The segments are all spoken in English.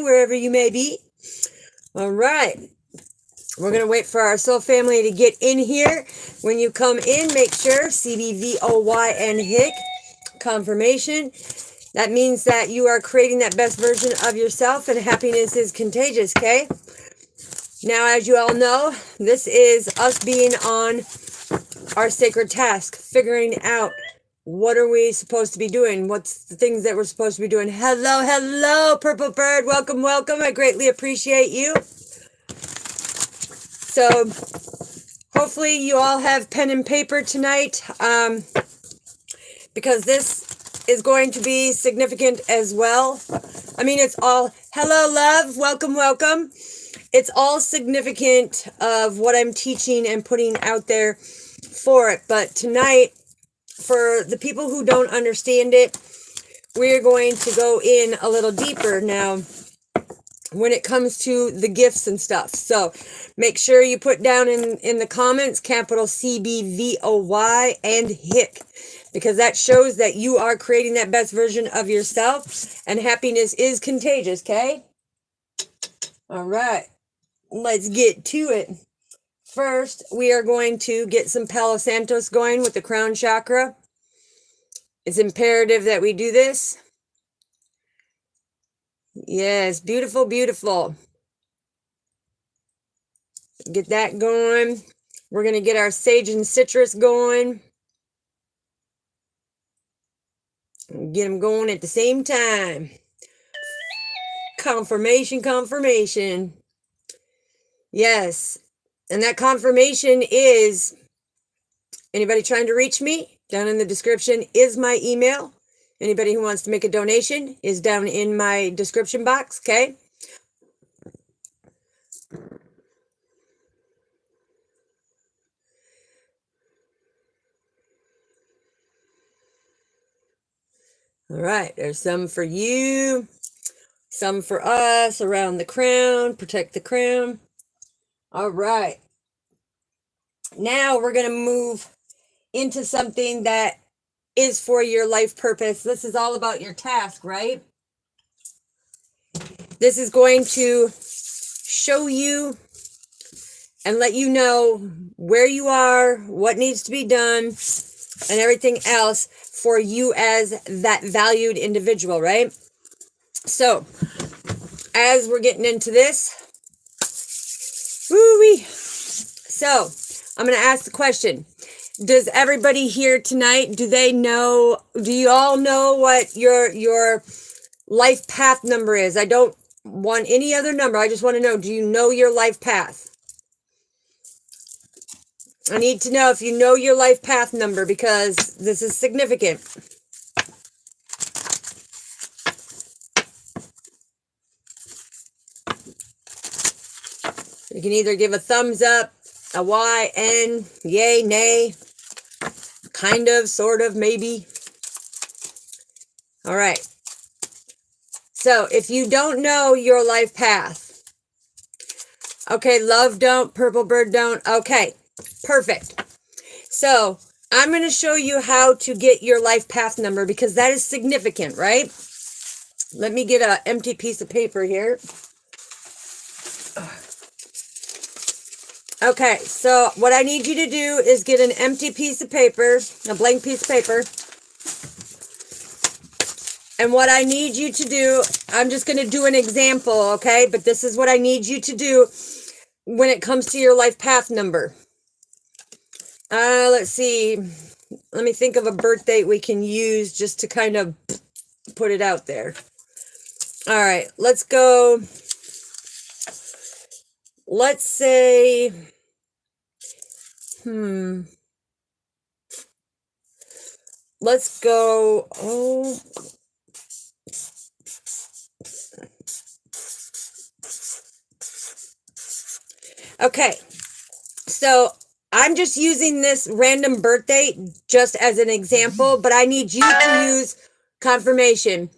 wherever you may be. All right. We're going to wait for our soul family to get in here. When you come in, make sure CBVOY and HICK confirmation. That means that you are creating that best version of yourself, and happiness is contagious, okay? Now, as you all know, this is us being on our sacred task, figuring out what are we supposed to be doing? What's the things that we're supposed to be doing? Hello, hello, Purple Bird. Welcome, welcome. I greatly appreciate you. So, hopefully you all have pen and paper tonight, because this is going to be significant as well. I mean, it's all, hello, love. Welcome, welcome. It's all significant of what I'm teaching and putting out there for it. But tonight, for the people who don't understand it, we're going to go in a little deeper now when it comes to the gifts and stuff. So make sure you put down in the comments, capital CBVOY and HICK, because that shows that you are creating that best version of yourself, and happiness is contagious, okay? All right, let's get to it. First, we are going to get some Palo Santos going with the crown chakra. It's imperative that we do this. Yes, beautiful, beautiful. Get that going. We're going to get our sage and citrus going. Get them going at the same time. Confirmation, confirmation. Yes. And that confirmation is, anybody trying to reach me, down in the description is my email. Anybody who wants to make a donation is down in my description box, okay? All right, there's some for you, some for us, around the crown, protect the crown. All right. Now we're going to move into something that is for your life purpose. This is all about your task, right? This is going to show you and let you know where you are, what needs to be done, and everything else for you as that valued individual, right? So, as we're getting into this, woo-wee. So, I'm going to ask the question. Does everybody here tonight, do you all know what your life path number is? I don't want any other number. I just want to know, do you know your life path? I need to know if you know your life path number, because this is significant. You can either give a thumbs up, a Y, N, yay, nay, kind of, sort of, maybe. All right. So if you don't know your life path, okay, love don't, purple bird don't, okay, perfect. So I'm going to show you how to get your life path number, because that is significant, right? Let me get an empty piece of paper here. Okay, so what I need you to do is get an empty piece of paper, a blank piece of paper. And what I need you to do, I'm just going to do an example, okay? But this is what I need you to do when it comes to your life path number. Let's see. Let me think of a birth date we can use just to kind of put it out there. All right, let's go. Let's say, let's go, okay, so I'm just using this random birth date just as an example, but I need you to use confirmation.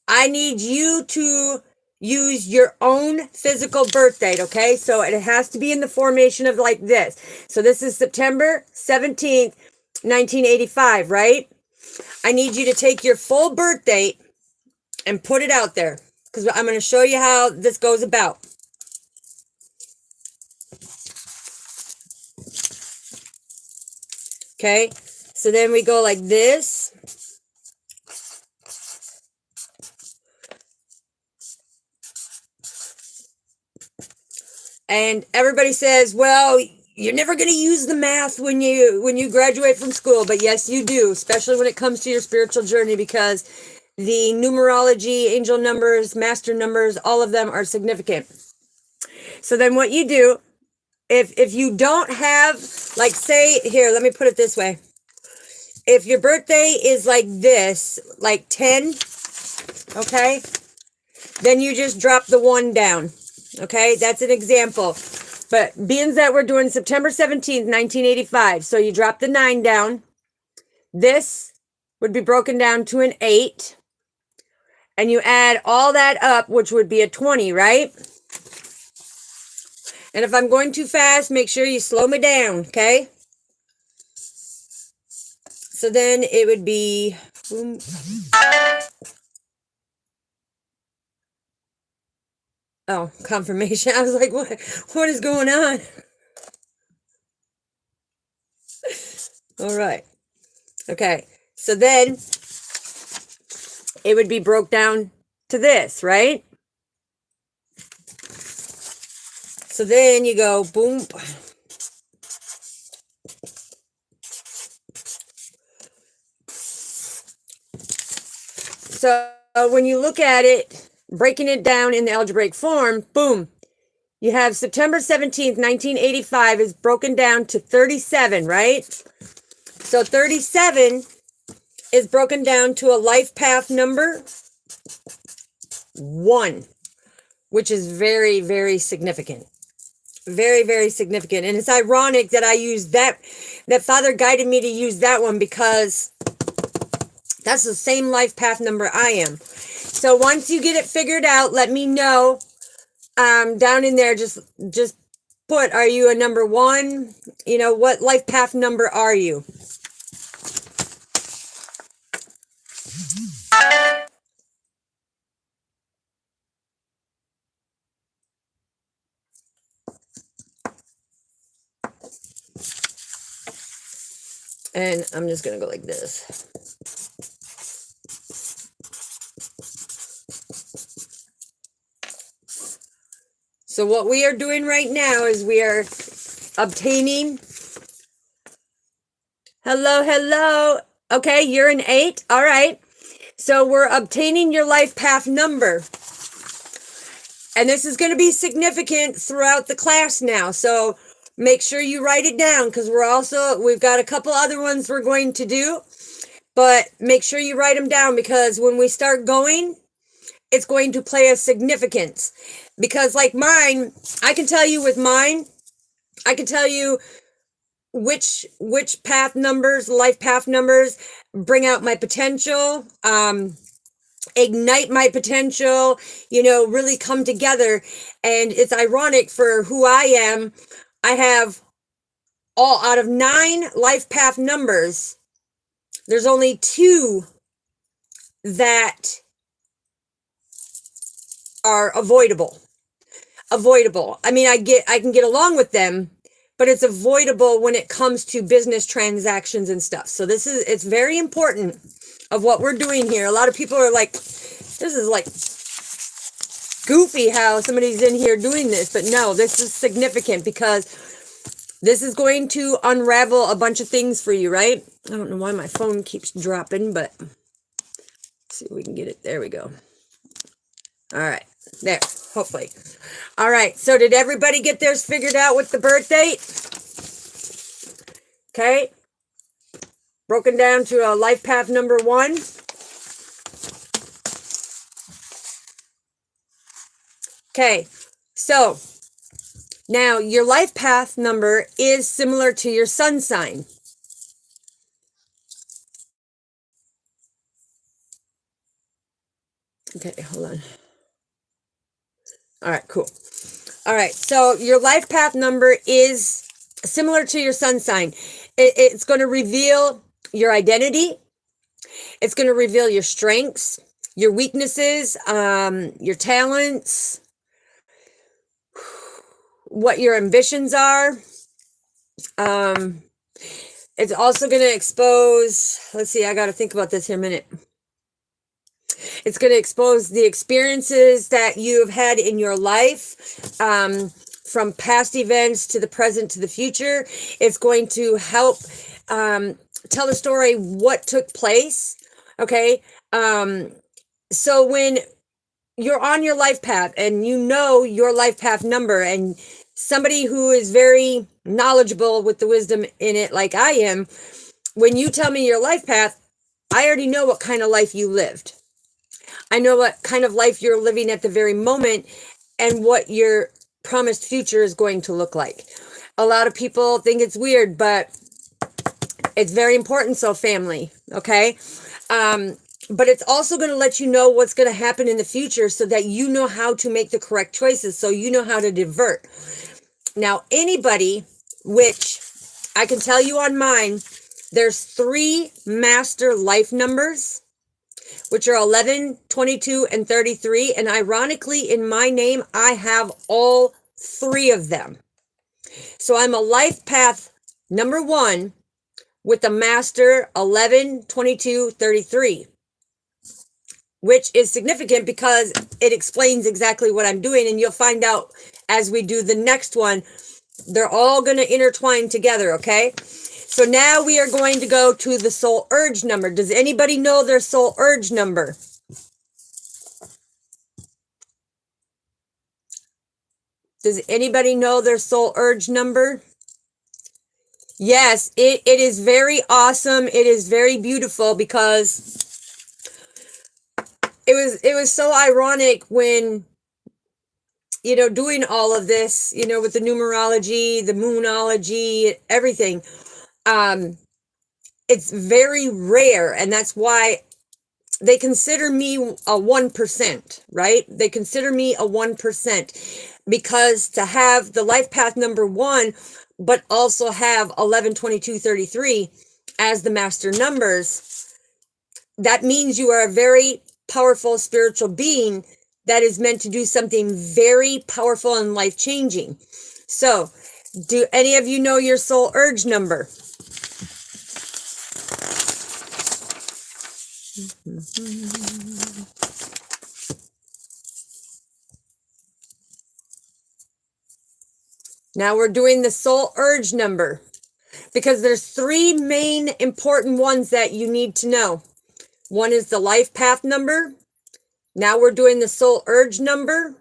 I need you to use your own physical birth date, okay? So it has to be in the formation of like this. So this is September 17th, 1985, right? I need you to take your full birth date and put it out there. because I'm going to show you how this goes about. Okay, so then we go like this. And everybody says, well, you're never going to use the math when you graduate from school. But yes, you do, especially when it comes to your spiritual journey, because the numerology, angel numbers, master numbers, all of them are significant. So then what you do, if you don't have, like, say, here, let me put it this way. If your birthday is like this, like 10, okay, then you just drop the 1 down. Okay, that's an example. But being that we're doing September 17th, 1985, so you drop the 9 down. This would be broken down to an 8. And you add all that up, which would be a 20, right? And if I'm going too fast, make sure you slow me down, okay? So then it would be... Boom. Oh, confirmation. I was like, what is going on? All right. Okay. So then it would be broke down to this, right? So then you go boom. So when you look at it, breaking it down in the algebraic form, boom, you have September 17th, 1985 is broken down to 37, right? So 37 is broken down to a life path number 1, which is very, very significant. Very, very significant. And it's ironic that I use that Father guided me to use that one, because that's the same life path number I am. So once you get it figured out, let me know down in there. Just put, are you a number 1? You know, what life path number are you? And I'm just going to go like this. So what we are doing right now is we are obtaining. Hello. Okay, you're an 8. All right. So we're obtaining your life path number. And this is going to be significant throughout the class now. So make sure you write it down, because we've got a couple other ones we're going to do. But make sure you write them down, because when we start going, it's going to play a significance. Because like mine, I can tell you with mine, I can tell you which path numbers, life path numbers, bring out my potential, ignite my potential, really come together. And it's ironic for who I am. I have all out of 9 life path numbers, there's only 2 that are avoidable. I mean, I can get along with them, but it's avoidable when it comes to business transactions and stuff. So it's very important of what we're doing here. A lot of people are like, this is like goofy how somebody's in here doing this, but no, this is significant, because this is going to unravel a bunch of things for you, right? I don't know why my phone keeps dropping, but let's see if we can get it. There we go. All right, there, hopefully. All right, so did everybody get theirs figured out with the birth date? Okay. Broken down to a life path number 1. Okay, so now your life path number is similar to your sun sign. Okay, hold on. All right, cool. All right, so your life path number is similar to your sun sign. It's going to reveal your identity. It's going to reveal your strengths. your weaknesses, your talents, what your ambitions are. It's also going to expose, let's see, I got to think about this here a minute. It's going to expose the experiences that you've had in your life, from past events to the present to the future. It's going to help tell the story what took place. Okay. So when you're on your life path and you know your life path number, and somebody who is very knowledgeable with the wisdom in it, like I am, when you tell me your life path, I already know what kind of life you lived. I know what kind of life you're living at the very moment and what your promised future is going to look like. A lot of people think it's weird, but it's very important. So family, okay? But it's also going to let you know what's going to happen in the future so that you know how to make the correct choices, so you know how to divert. Now, anybody, which I can tell you on mine, there's 3 master life numbers, which are 11, 22, and 33. And ironically, in my name, I have all 3 of them. So I'm a life path number 1 with the master 11, 22, 33. Which is significant because it explains exactly what I'm doing. And you'll find out as we do the next one, they're all going to intertwine together, okay? So now we are going to go to the soul urge number. Does anybody know their soul urge number? Does anybody know their soul urge number? Yes, it is very awesome. It is very beautiful because it was so ironic when, you know, doing all of this, you know, with the numerology, the moonology, everything. It's very rare, and that's why they consider me a 1%, right? They consider me a 1% because to have the life path number 1, but also have 11, 22, 33 as the master numbers, that means you are a very powerful spiritual being that is meant to do something very powerful and life-changing. So, do any of you know your soul urge number? Now we're doing the soul urge number because there's 3 main important ones that you need to know. One is the life path number. Now we're doing the soul urge number.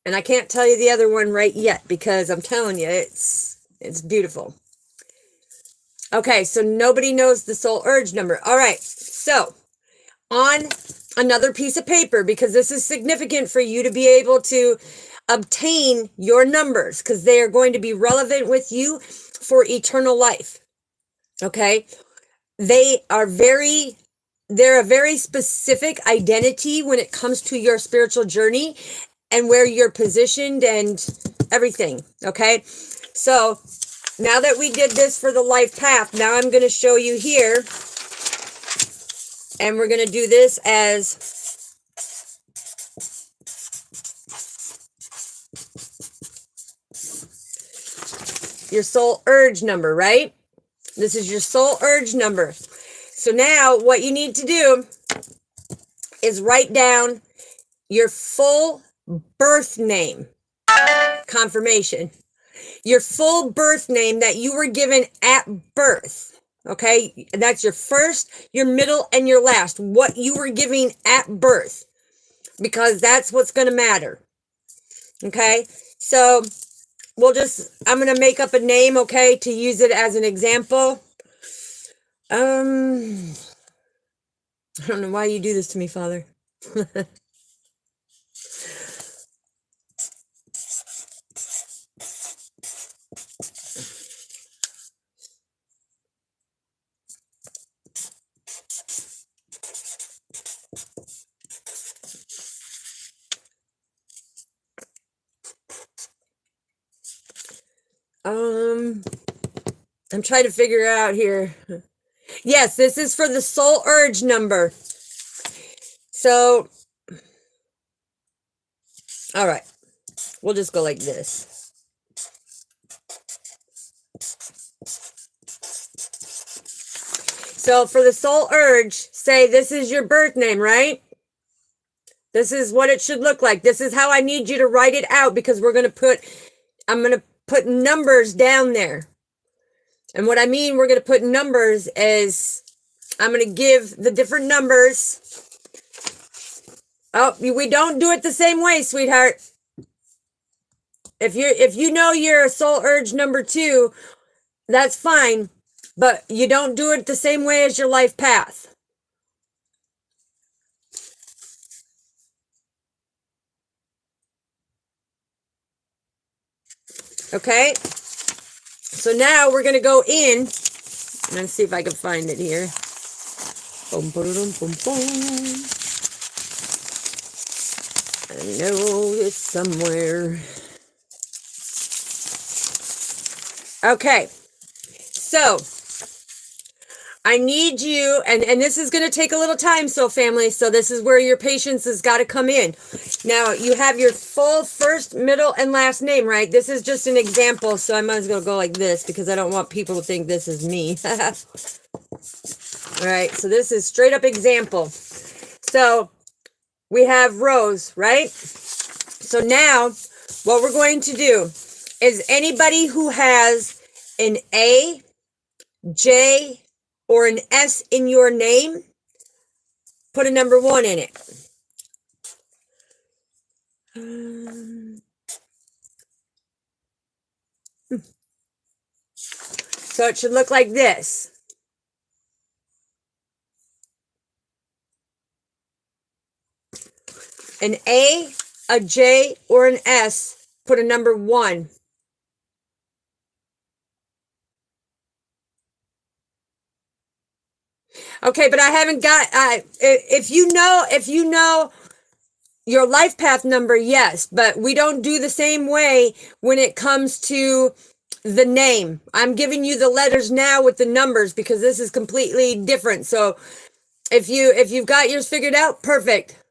And I can't tell you the other one right yet because I'm telling you, it's beautiful. Okay, so nobody knows the soul urge number. All right, so on another piece of paper, because this is significant for you to be able to obtain your numbers, because they are going to be relevant with you for eternal life. Okay, they're a very specific identity when it comes to your spiritual journey and where you're positioned and everything. Okay, so now that we did this for the life path, now I'm going to show you here, and we're going to do this as your soul urge number, right? This is your soul urge number. So now what you need to do is write down your full birth name. Confirmation. Your full birth name that you were given at birth. Okay? That's your first, your middle, and your last. What you were giving at birth. Because that's what's going to matter. Okay? So I'm going to make up a name, okay, to use it as an example. I don't know why you do this to me, Father. I'm trying to figure out here. Yes, this is for the soul urge number. So, all right, we'll just go like this. So for the soul urge, say this is your birth name, right? This is what it should look like. This is how I need you to write it out, because I'm going to put numbers down there. And what I mean we're going to put numbers is I'm going to give the different numbers. Oh, we don't do it the same way, sweetheart. If you know your soul urge number 2, that's fine, but you don't do it the same way as your life path. Okay? So now we're going to go in. Let's see if I can find it here. Boom, boom, boom, boom, boom. I know it's somewhere. Okay. So I need you, and this is going to take a little time, so family, so this is where your patience has got to come in. Now, you have your full first, middle, and last name, right? This is just an example, so I might as well go like this, because I don't want people to think this is me. All right, so this is straight up example. So we have Rose, right? So now, what we're going to do is anybody who has an A, J, or an S in your name, put a number 1 in it. So it should look like this. An A, a J, or an S, put a number 1. Okay, but I haven't got, if you know your life path number, yes, but we don't do the same way when it comes to the name. I'm giving you the letters now with the numbers because this is completely different. So if you've got yours figured out, perfect.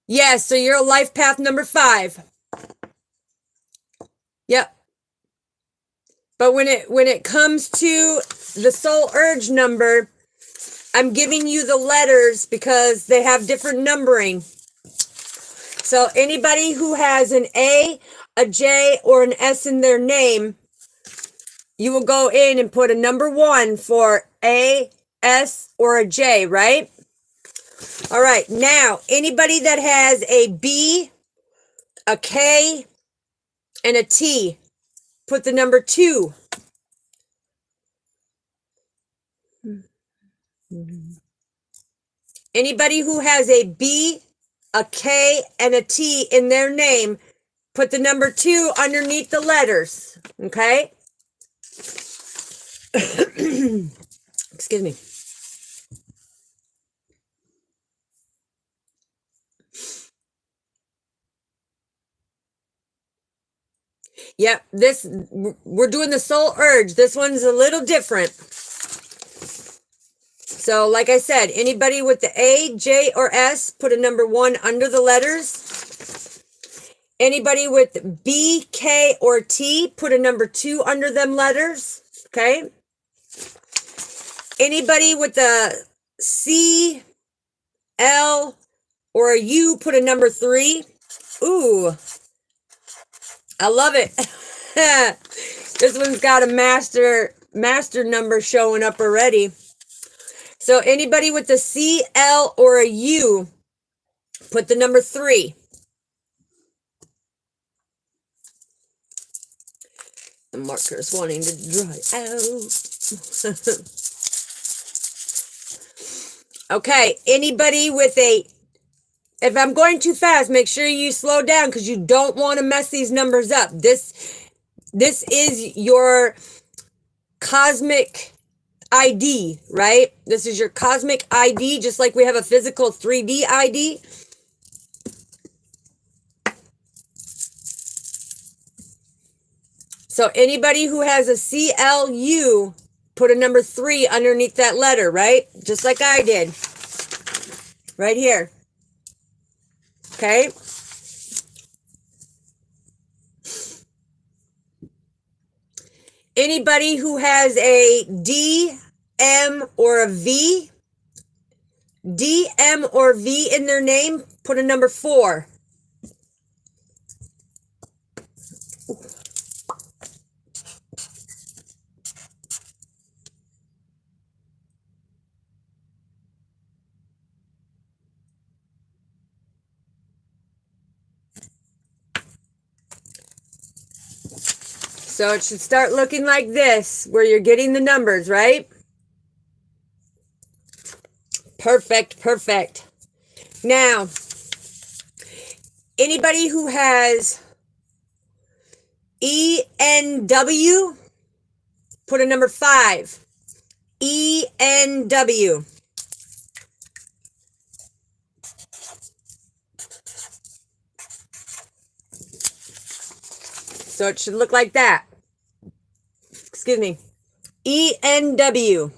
Yes, so you're life path number 5. Yep. But when it comes to the soul urge number, I'm giving you the letters because they have different numbering. So anybody who has an A, a J, or an S in their name, you will go in and put a number 1 for A, S, or a J, right? All right, now anybody that has a B, a K, and a T, put the number 2. Anybody who has a B, a K, and a T in their name, put the number 2 underneath the letters, okay? Excuse me. Yep, we're doing the soul urge. This one's a little different. So, like I said, anybody with the A, J, or S, put a number 1 under the letters. Anybody with B, K, or T, put a number 2 under them letters, okay? Anybody with the C, L, or a U, put a number 3. Ooh, I love it. This one's got a master number showing up already. So anybody with a C, L, or a U, put the number 3. The marker's wanting to dry out. Okay, anybody with a, if I'm going too fast, make sure you slow down because you don't want to mess these numbers up. This is your cosmic ID, right? This is your cosmic ID, just like we have a physical 3D ID. So anybody who has a CLU, put a number 3 underneath that letter, right? Just like I did. Right here. Okay? Anybody who has a D, M, or a V, D, M, or V in their name, put a number 4. So it should start looking like this, where you're getting the numbers, right? Perfect, perfect. Now, anybody who has ENW, put a number 5. ENW. So it should look like that. Excuse me. ENW.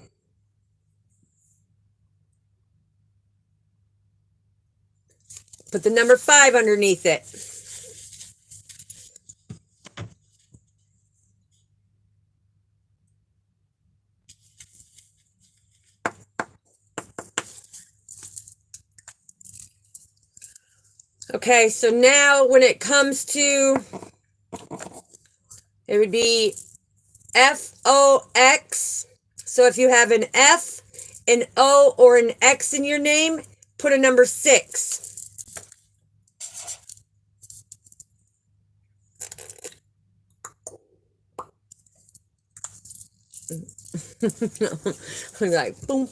Put the number 5 underneath it. Okay, so now when it comes to, it would be FOX. So if you have an F, an O, or an X in your name, put a number 6. Like, boom.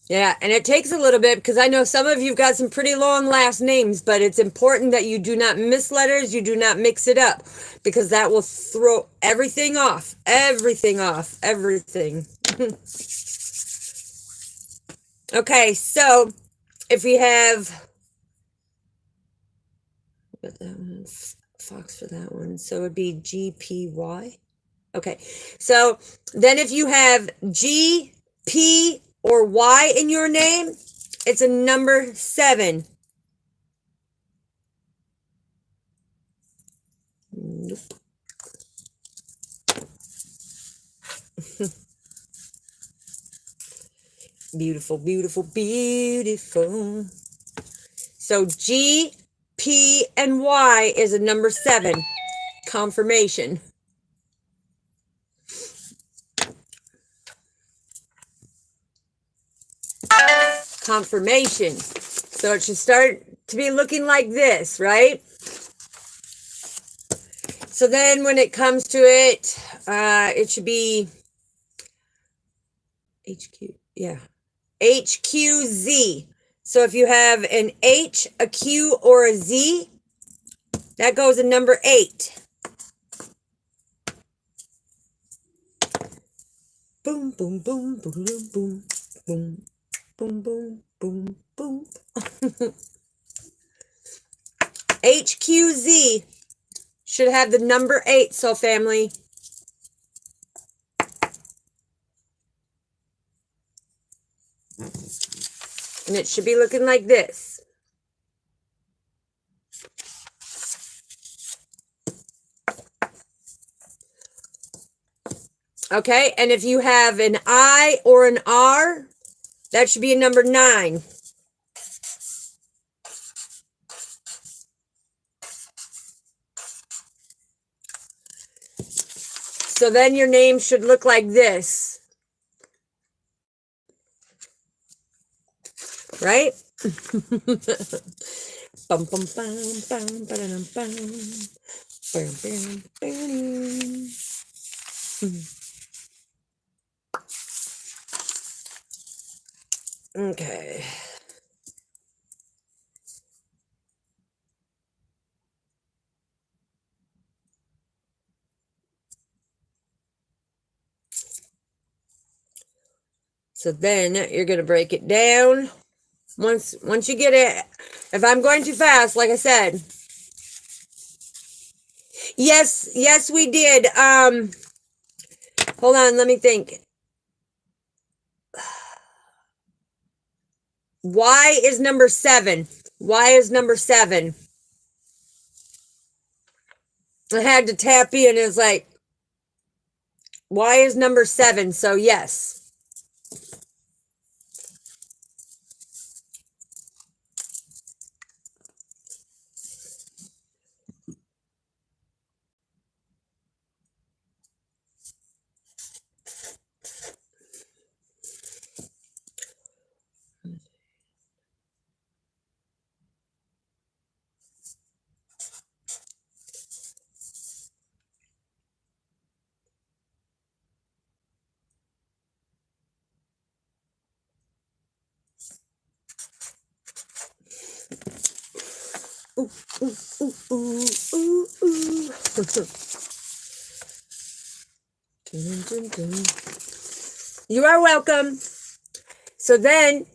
Yeah, and it takes a little bit because I know some of you've got some pretty long last names, but it's important that you do not miss letters, you do not mix it up, because that will throw everything off. Everything off. Everything. Okay, so if we have Fox for that one, so it would be GPY. Okay, so then if you have G, P, or Y in your name, it's a number 7. Nope. Beautiful, beautiful, beautiful. So G, P, and Y is a number 7. Confirmation. Confirmation. So it should start to be looking like this, right? So then when it comes to it, it should be HQ, yeah, HQZ. So if you have an H, a Q, or a Z, that goes in number 8. Boom, boom, boom, boom, boom, boom, boom. Boom, boom, boom, boom. HQZ should have the number 8, so family. And it should be looking like this. Okay, and if you have an I or an R, that should be a number 9. So then your name should look like this. Right? Bum, bum, bum, bum, ba-da-dum, bum. Bam, bam, bam. Okay. So then you're going to break it down. Once you get it, If I'm going too fast, like I said. Yes, we did. Hold on, let me think. Y is number 7. Y is number 7. I had to tap in. It's like, Y is number 7. So yes. Ooh, ooh, ooh, ooh, ooh, ooh. Dun, dun, dun. You are welcome. So then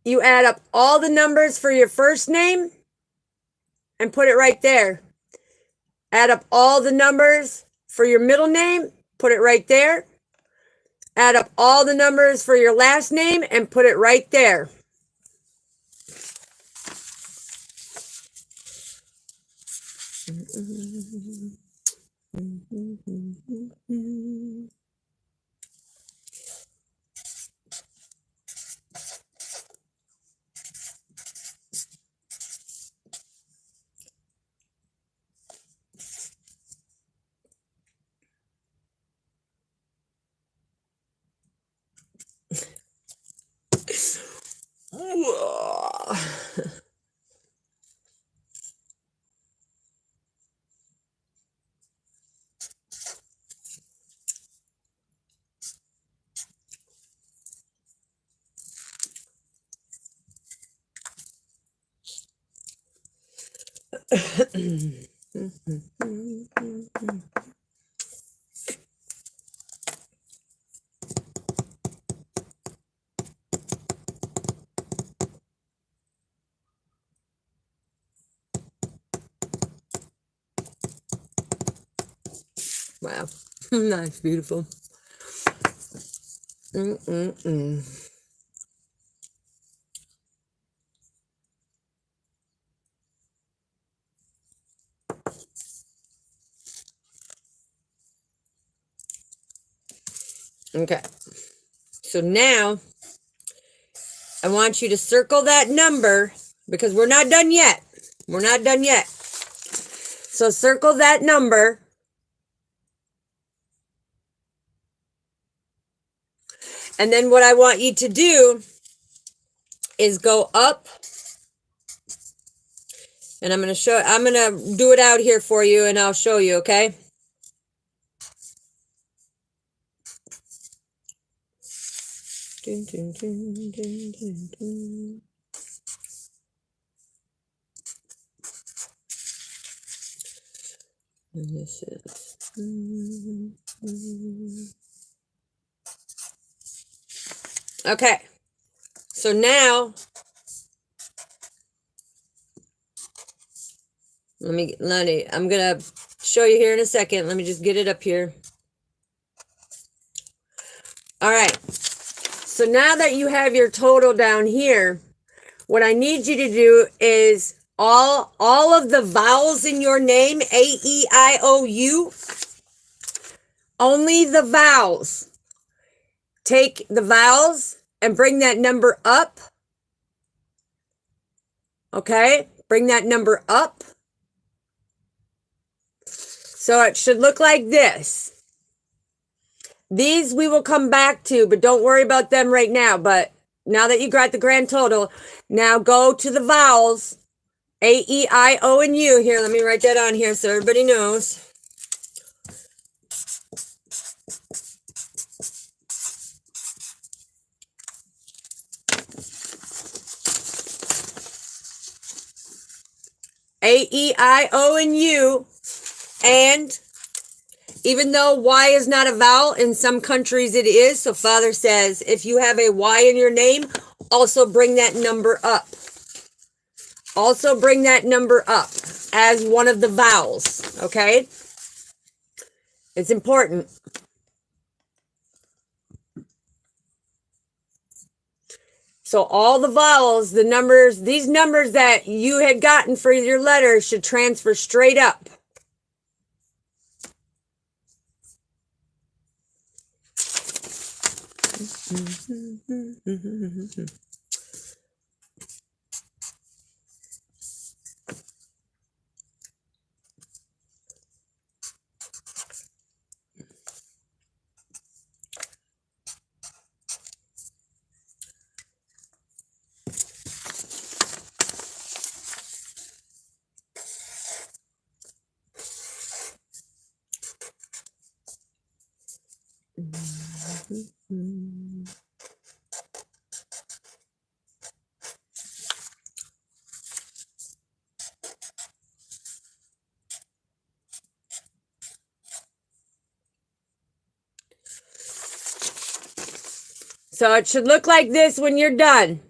you add up all the numbers for your first name and put it right there. Add up all the numbers for your middle name, put it right there. Add up all the numbers for your last name and put it right there. Wow. Nice, beautiful. Okay. So now I want you to circle that number because we're not done yet. We're not done yet. So circle that number. And then what I want you to do is go up. And I'm going to do it out here for you and I'll show you, okay? Dun, dun, dun, dun, dun, dun. And this is okay. So now I'm gonna show you here in a second. Let me just get it up here. All right. So now that you have your total down here, what I need you to do is all of the vowels in your name, A-E-I-O-U, only the vowels. Take the vowels and bring that number up. Okay? Bring that number up. So it should look like this. These we will come back to, but don't worry about them right now. But now that you got the grand total, now go to the vowels, A, E, I, O, and U. Here, let me write that on here so everybody knows. A, E, I, O, and U. And even though Y is not a vowel, in some countries it is. So Father says, if you have a Y in your name, also bring that number up. also bring that number up as one of the vowels, okay? It's important. So all the vowels, the numbers, these numbers that you had gotten for your letters should transfer straight up. So it should look like this when you're done.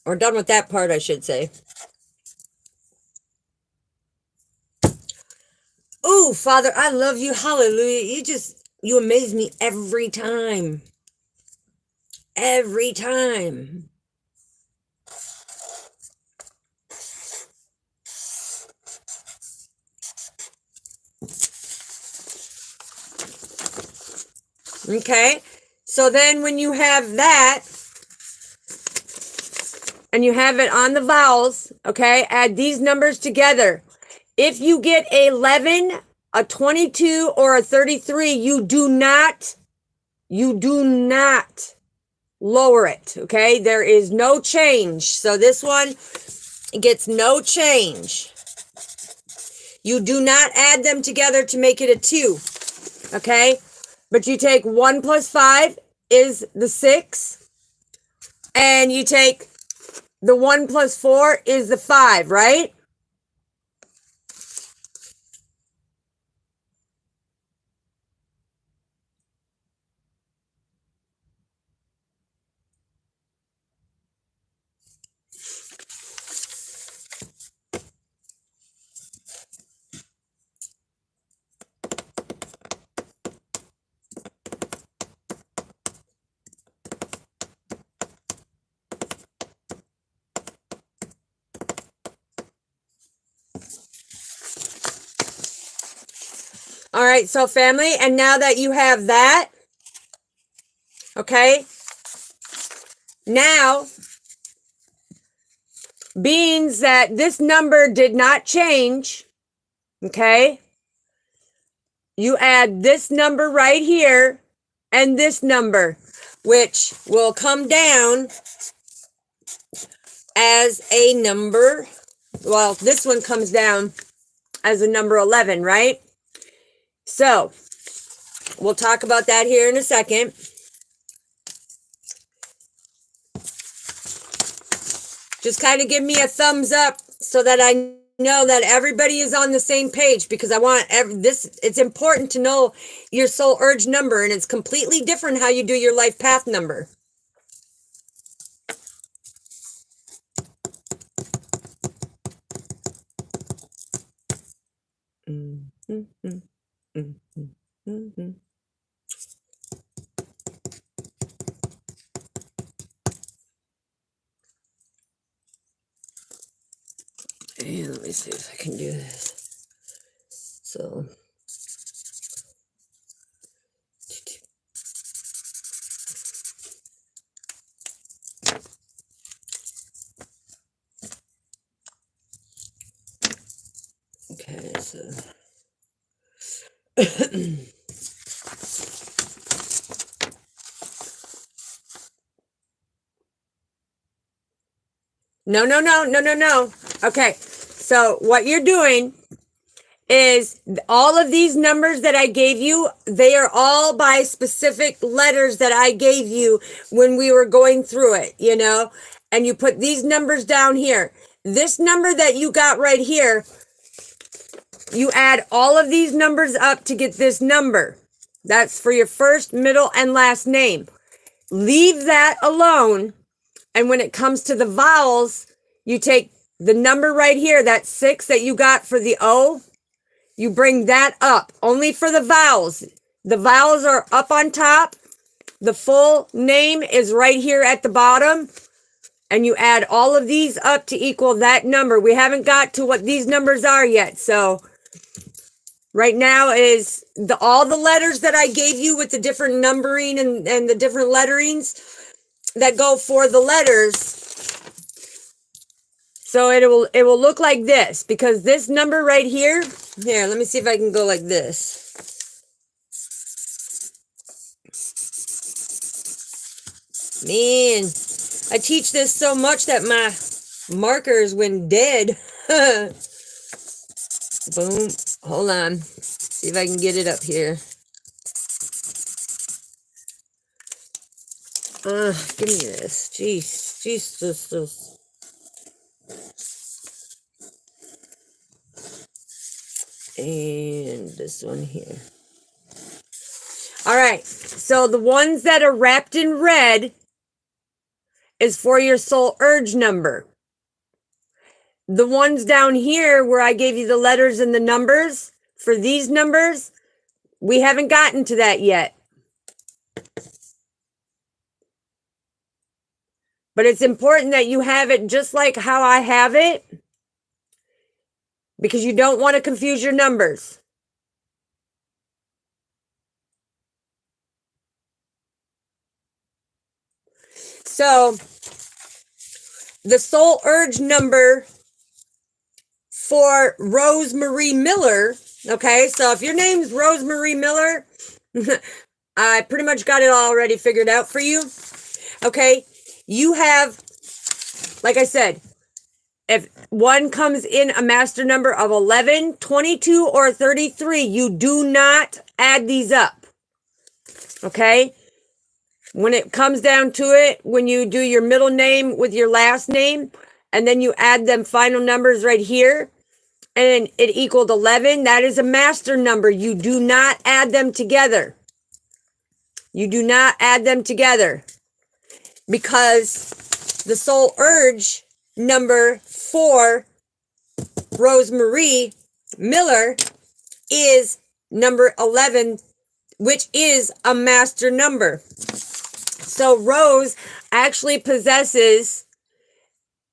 Or done with that part, I should say. Oh, Father, I love you. Hallelujah. You amaze me every time. Every time. Okay. So then when you have that, and you have it on the vowels, okay, add these numbers together. If you get a 11, a 22, or a 33, you do not lower it, okay? There is no change. So this one gets no change. You do not add them together to make it a 2, okay? But you take 1 plus 5 is the 6, and you take the 1 plus 4 is the 5, right? All right, so family, and now that you have that, okay, now, being that this number did not change, okay, you add this number right here and this number, which will come down as a number, well, this one comes down as a number 11, right? So, we'll talk about that here in a second. Just kind of give me a thumbs up so that I know that everybody is on the same page, because I want this. It's important to know your soul urge number, and it's completely different how you do your life path number. And let me see if I can do this. So, okay, so no. Okay, so what you're doing is all of these numbers that I gave you, they are all by specific letters that I gave you when we were going through it, you know, and you put these numbers down here. This number that you got right here You add all of these numbers up to get this number. That's for your first, middle, and last name. Leave that alone. And when it comes to the vowels, you take the number right here, that 6 that you got for the O, you bring that up only for the vowels. The vowels are up on top. The full name is right here at the bottom. And you add all of these up to equal that number. We haven't got to what these numbers are yet. So right now is all the letters that I gave you with the different numbering and the different letterings that go for the letters. So it will look like this, because this number right here, let me see if I can go like this. Man, I teach this so much that my markers went dead. Boom. Hold on. See if I can get it up here. Give me this. Jeez. Jesus. And this one here. All right. So the ones that are wrapped in red is for your soul urge number. The ones down here where I gave you the letters and the numbers, for these numbers, we haven't gotten to that yet. But it's important that you have it just like how I have it, because you don't want to confuse your numbers. So the soul urge number for Rosemary Miller, okay, so if your name's Rosemary Miller, I pretty much got it already figured out for you, okay? You have, like I said, if one comes in a master number of 11, 22, or 33, you do not add these up, okay? When it comes down to it, when you do your middle name with your last name, and then you add them final numbers right here, and it equaled 11, that is a master number. You do not add them together. You do not add them together, because the soul urge number for Rosemary Miller is number 11, which is a master number. So Rose actually possesses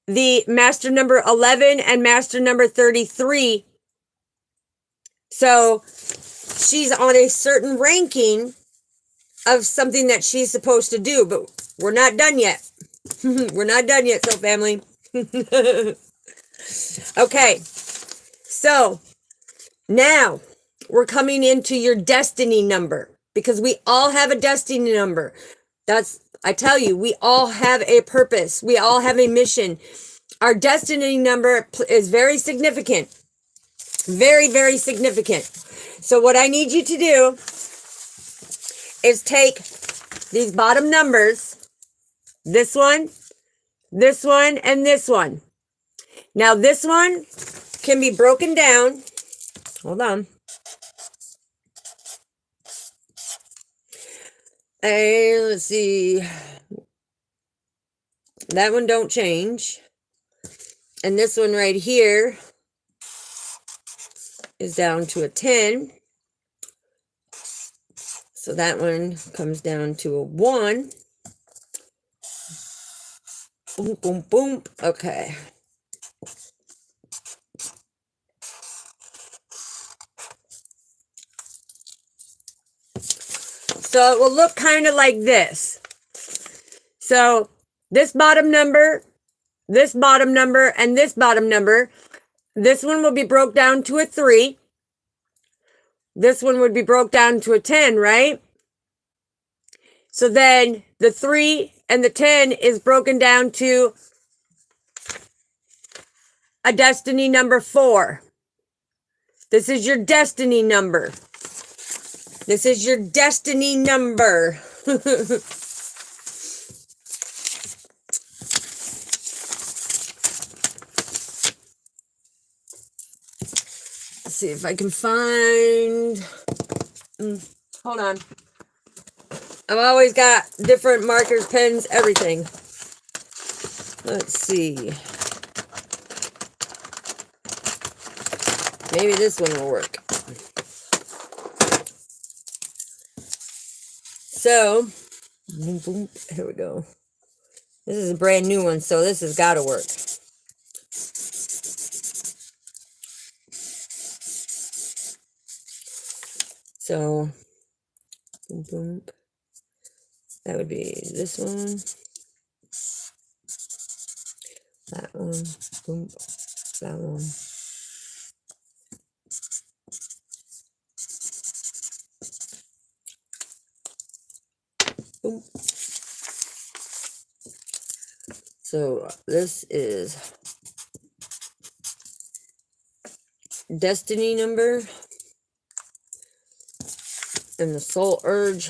the master number 11 and master number 33. So she's on a certain ranking of something that she's supposed to do, but we're not done yet. We're not done yet, Soul Family. Okay, so now we're coming into your destiny number, because we all have a destiny number. I tell you, we all have a purpose. We all have a mission. Our destiny number is very significant. Very, very significant. So what I need you to do is take these bottom numbers, this one, and this one. Now this one can be broken down. Hold on. And let's see. That one don't change. And this one right here is down to a 10. So that one comes down to a 1. Boom, boom, boom. Okay. So it will look kind of like this. So this bottom number, and this bottom number, this one will be broke down to a 3. This one would be broke down to a 10, right? So then the 3 and the 10 is broken down to a destiny number 4. This is your destiny number. This is your destiny number. see if I can find. Hold on. I've always got different markers, pens, everything. Let's see. Maybe this one will work. So, here we go. This is a brand new one, so this has got to work. So, boom, boom. That would be this one. That one. Boom. That one. Boom. So this is destiny number and the soul urge.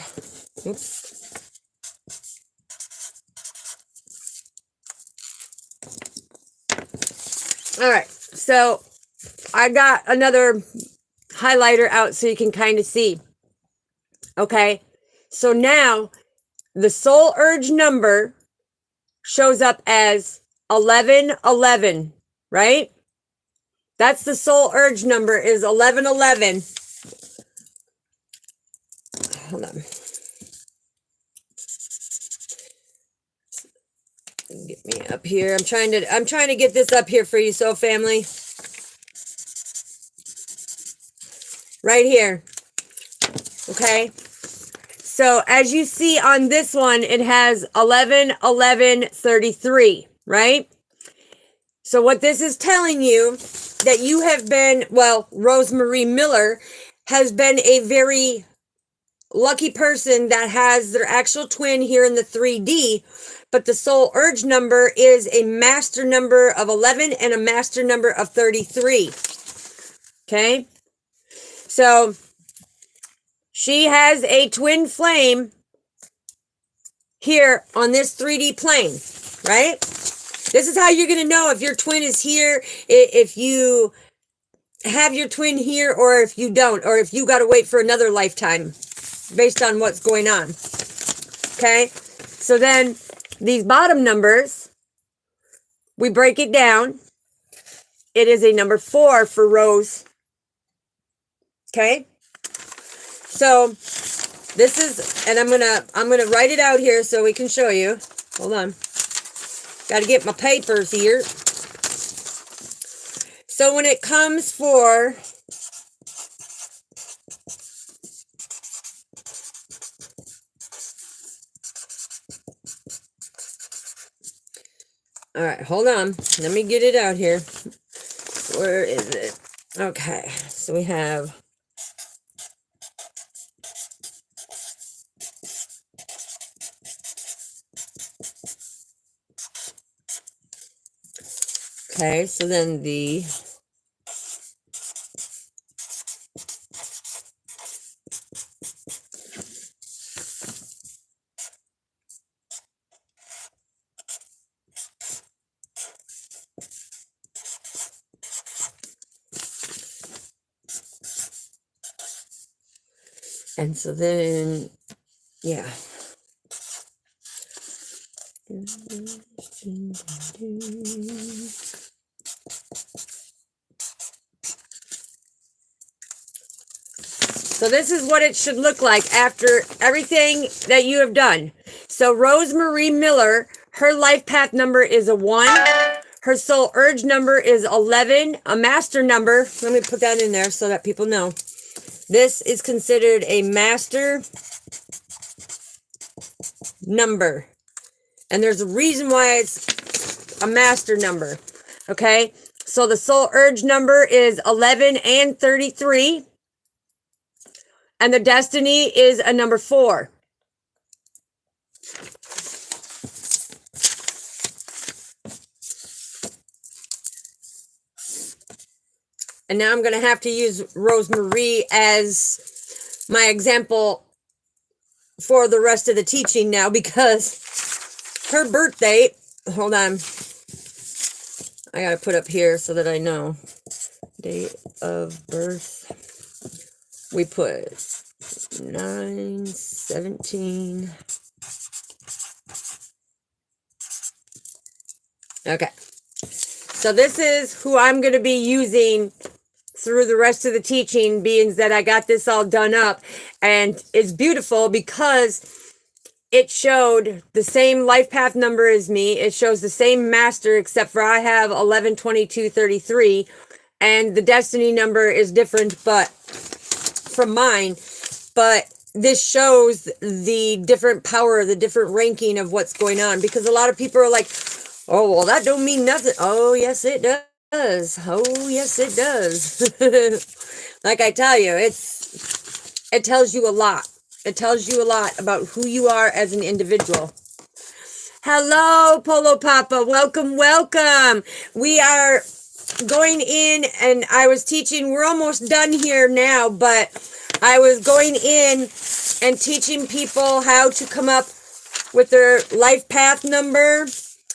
Oops. All right, so I got another highlighter out so you can kind of see. Okay, so now the soul urge number shows up as 1111, right? That's the soul urge number, is 1111. Hold on. Get me up here. I'm trying to get this up here for you, soul family. Right here. Okay. So as you see on this one, it has 11-11-33, right? So what this is telling you that you have been, well, Rosemary Miller has been a very lucky person that has their actual twin here in the 3D, but the soul urge number is a master number of 11 and a master number of 33. Okay? So she has a twin flame here on this 3D plane, right? This is how you're going to know if your twin is here, if you have your twin here, or if you don't, or if you got to wait for another lifetime based on what's going on. Okay? So then these bottom numbers, we break it down. It is a number 4 for Rose. Okay? So this is, and I'm gonna write it out here so we can show you. Hold on. Got to get my papers here. So when it comes for all right, hold on. Let me get it out here. Where is it? Okay, so we have okay, so then the and so then yeah. So this is what it should look like after everything that you have done. So Rosemary Miller, her life path number is a 1. Her soul urge number is 11. A master number, let me put that in there so that people know. This is considered a master number. And there's a reason why it's a master number. Okay? So the soul urge number is 11 and 33. And the destiny is a number 4. And now I'm going to have to use Rosemary as my example for the rest of the teaching now, because her birthday, hold on, I got to put up here so that I know. date of birth. We put 9/17. Okay. So this is who I'm going to be using through the rest of the teaching, being that I got this all done up. And it's beautiful because it showed the same life path number as me. It shows the same master, except for I have 11/22/33, and the destiny number is different, but from mine. But this shows the different power, the different ranking of what's going on, because a lot of people are like, oh, well, that don't mean nothing. Oh, yes, it does. Oh, yes, it does. Like I tell you, it tells you a lot. It tells you a lot about who you are as an individual. Hello, Polo Papa. Welcome, welcome. We are going in, and I was teaching. We're almost done here now, but I was going in and teaching people how to come up with their life path number,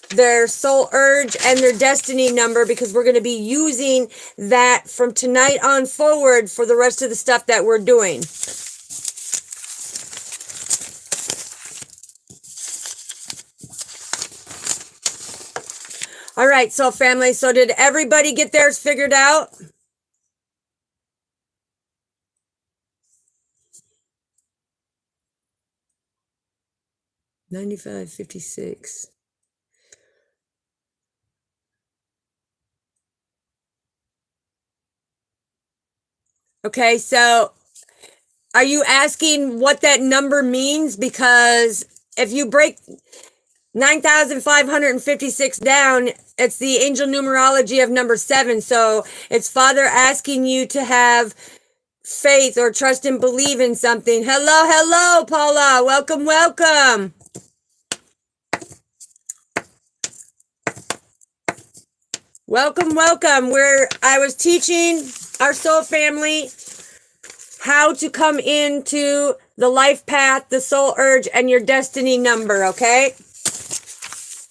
their soul urge, and their destiny number, because we're going to be using that from tonight on forward for the rest of the stuff that we're doing. All right, soul family. So did everybody get theirs figured out? $95.56. Okay, so are you asking what that number means? Because if you break 9,556 down, it's the angel numerology of number 7. So it's Father asking you to have faith or trust and believe in something. Hello, hello, Paula. Welcome, welcome. Welcome, welcome. I was teaching our soul family how to come into the life path, the soul urge, and your destiny number, okay?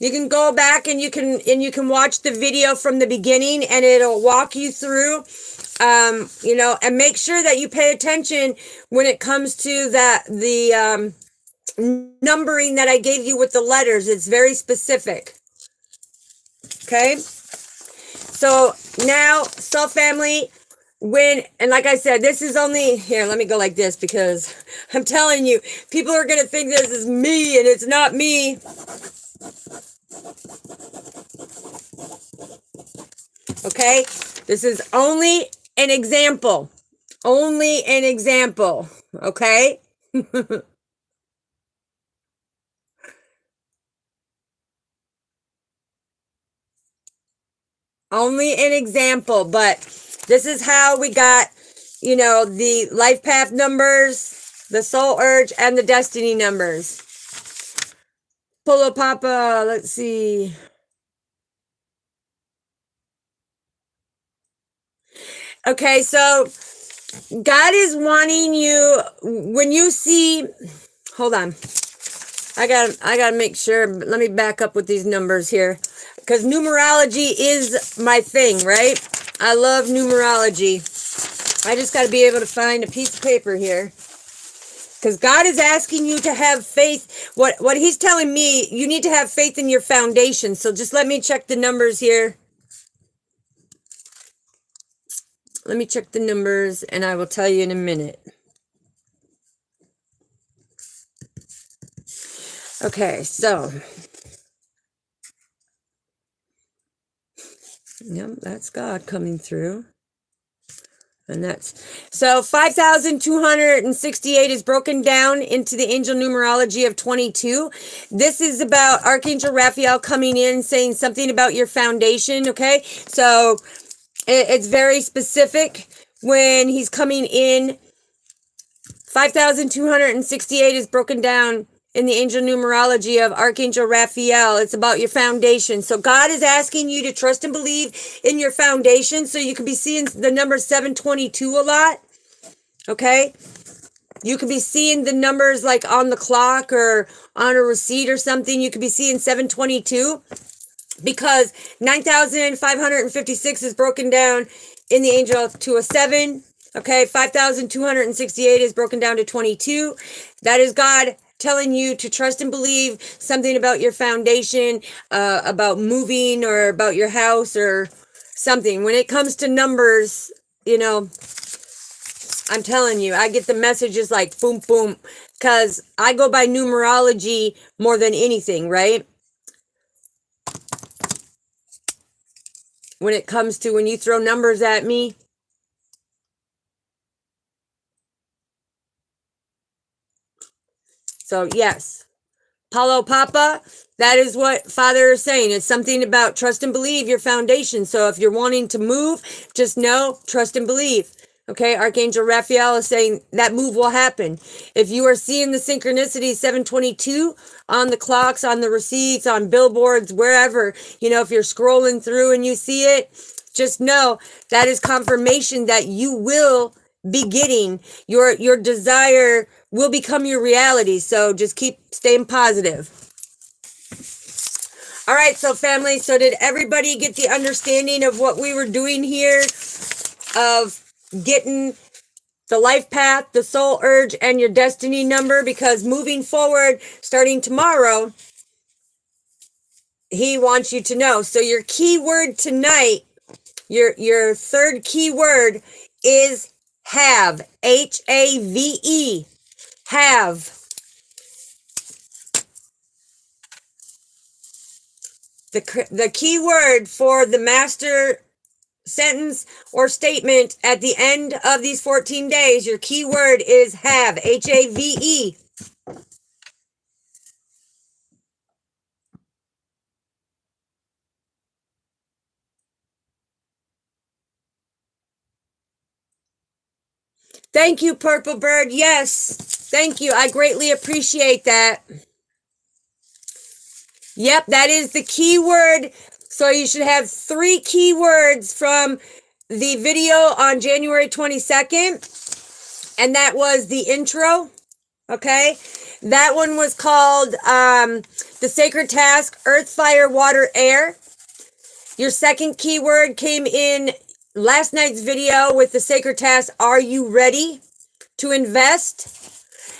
You can go back and you can watch the video from the beginning, and it'll walk you through, and make sure that you pay attention when it comes to the numbering that I gave you with the letters. It's very specific. Okay? So now, soul family, and like I said, this is only, here, let me go like this, because I'm telling you, people are going to think this is me, and it's not me. Okay? This is only an example. Only an example. Okay? Only an example, but this is how we got, the life path numbers, the soul urge, and the destiny numbers. Polo Papa, let's see. Okay, so God is wanting you, when you see, hold on. I gotta make sure, let me back up with these numbers here, because numerology is my thing, right? I love numerology. I just got to be able to find a piece of paper here, because God is asking you to have faith. What he's telling me, you need to have faith in your foundation. So just let me check the numbers here. Let me check the numbers, and I will tell you in a minute. Okay, so yep, that's God coming through. And that's, so 5,268 is broken down into the angel numerology of 22. This is about Archangel Raphael coming in, saying something about your foundation, okay? So it's very specific when he's coming in. 5,268 is broken down in the angel numerology of Archangel Raphael. It's about your foundation. So God is asking you to trust and believe in your foundation. So you could be seeing the number 722 a lot. Okay? You could be seeing the numbers like on the clock or on a receipt or something. You could be seeing 722, because 9,556 is broken down in the angel to a 7. Okay, 5,268 is broken down to 22. That is God telling you to trust and believe something about your foundation, about moving or about your house or something. When it comes to numbers, you know, I'm telling you, I get the messages like boom, boom, because I go by numerology more than anything, right? When it comes to when you throw numbers at me, so yes, Paulo Papa, that is what Father is saying. It's something about trust and believe your foundation. So if you're wanting to move, just know, trust and believe. Okay, Archangel Raphael is saying that move will happen. If you are seeing the synchronicity 722 on the clocks, on the receipts, on billboards, wherever, you know, if you're scrolling through and you see it, just know that is confirmation that you will be getting your desire will become your reality. So just keep staying positive. All right, so family, so did everybody get the understanding of what we were doing here of getting the life path, the soul urge, and your destiny number? Because moving forward, starting tomorrow, he wants you to know. So your key word tonight, your third key word is have. Have. Have. The key word for the master sentence or statement at the end of these 14 days, your key word is have. Have. Thank you, Purple Bird. Yes. Thank you. I greatly appreciate that. Yep, that is the key word. So you should have 3 key words from the video on January 22nd. And that was the intro. Okay. That one was called the sacred task, earth, fire, water, air. Your second keyword came in last night's video with the sacred task, are you ready to invest?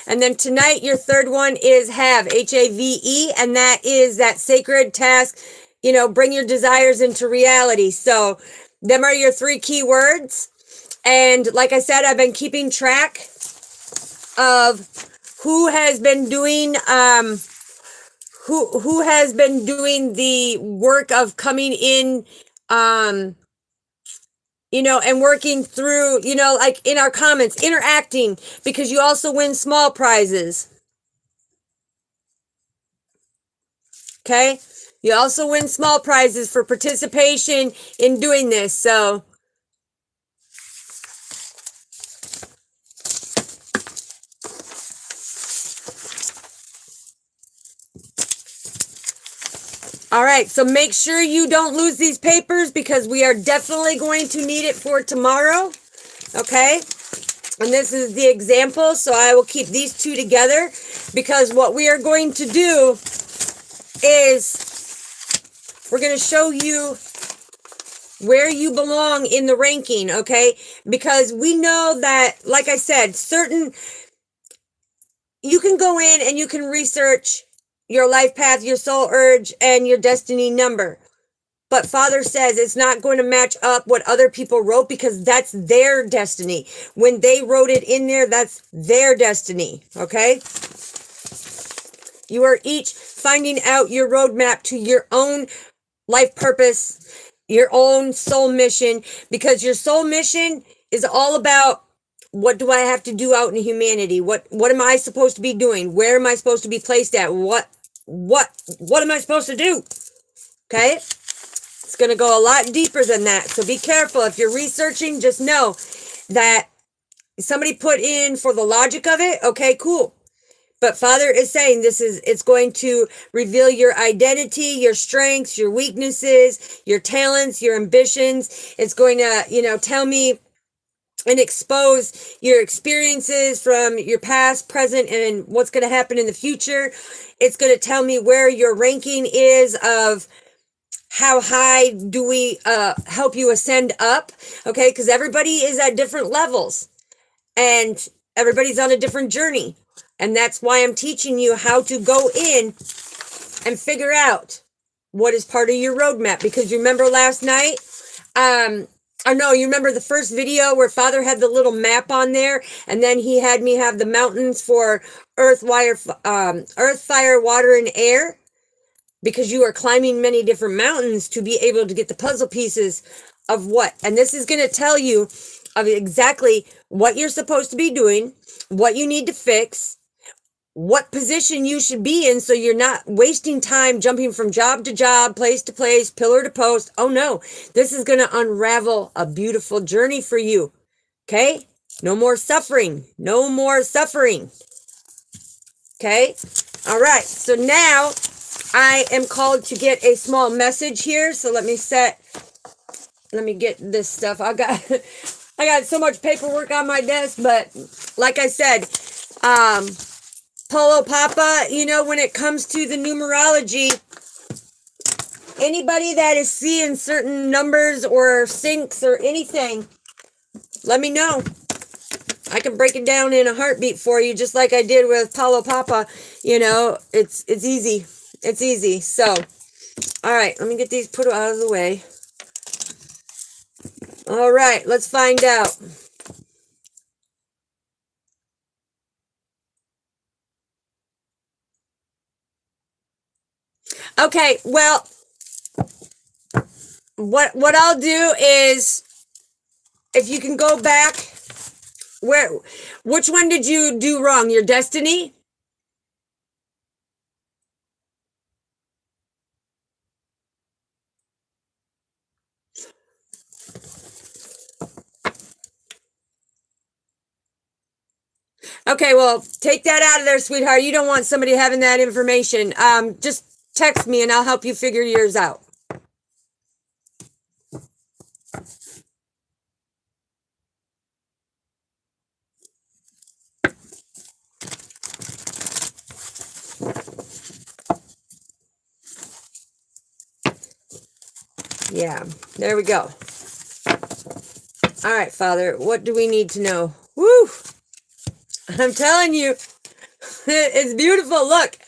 And then tonight, your third one is have, Have, and that is that sacred task, you know, bring your desires into reality. So them are your 3 key words. And like I said, I've been keeping track of who has been doing who has been doing the work of coming in you know, and working through, you know, like in our comments, interacting, because you also win small prizes. Okay? You also win small prizes for participation in doing this. So all right, so make sure you don't lose these papers because we are definitely going to need it for tomorrow. Okay? And this is the example, so I will keep these 2 together because what we are going to do is we're going to show you where you belong in the ranking, okay? Because we know that, like I said, you can go in and you can research your life path, your soul urge, and your destiny number. But Father says it's not going to match up what other people wrote because that's their destiny. When they wrote it in there, that's their destiny, okay? You are each finding out your roadmap to your own life purpose, your own soul mission, because your soul mission is all about what do I have to do out in humanity? What am I supposed to be doing? Where am I supposed to be placed at? What am I supposed to do? Okay? It's going to go a lot deeper than that. So be careful. If you're researching, just know that somebody put in for the logic of it. Okay, cool. But Father is saying it's going to reveal your identity, your strengths, your weaknesses, your talents, your ambitions. It's going to, you know, tell me and expose your experiences from your past, present, and what's going to happen in the future. It's going to tell me where your ranking is of How high do we help you ascend up? Okay, because everybody is at different levels and everybody's on a different journey. And that's why I'm teaching you how to go in and figure out what is part of your roadmap. Because you remember last night, I know you remember the first video where Father had the little map on there, and then he had me have the mountains for earth, fire, water, and air, because you are climbing many different mountains to be able to get the puzzle pieces of what. And this is going to tell you of exactly what you're supposed to be doing, what you need to fix, what position you should be in, so you're not wasting time jumping from job to job, place to place, pillar to post. Oh no, this is going to unravel a beautiful journey for you. Okay? No more suffering. No more suffering. Okay? All right. So now I am called to get a small message here. So let me get this stuff. I got so much paperwork on my desk, but like I said, Polo Papa, you know, when it comes to the numerology, anybody that is seeing certain numbers or syncs or anything, let me know. I can break it down in a heartbeat for you, just like I did with Polo Papa. You know, it's easy. It's easy. So, all right, let me get these put out of the way. All right, let's find out. Okay, well, what I'll do is, if you can go back, which one did you do wrong? Your destiny? Okay, well, take that out of there, sweetheart. You don't want somebody having that information. Just text me and I'll help you figure yours out. Yeah, there we go. All right, Father, what do we need to know? Woo! I'm telling you, it's beautiful. Look,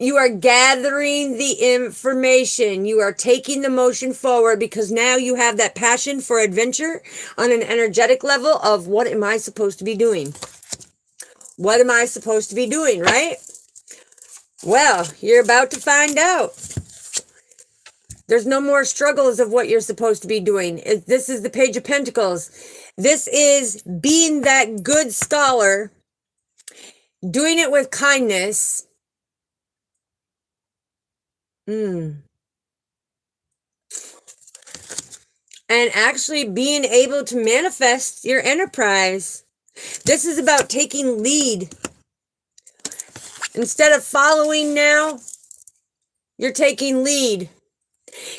you are gathering the information. You are taking the motion forward because now you have that passion for adventure on an energetic level of what am I supposed to be doing? What am I supposed to be doing, right? Well, you're about to find out. There's no more struggles of what you're supposed to be doing. This is the Page of Pentacles. This is being that good scholar, doing it with kindness. And actually being able to manifest your enterprise. This is about taking lead. Instead of following now, you're taking lead.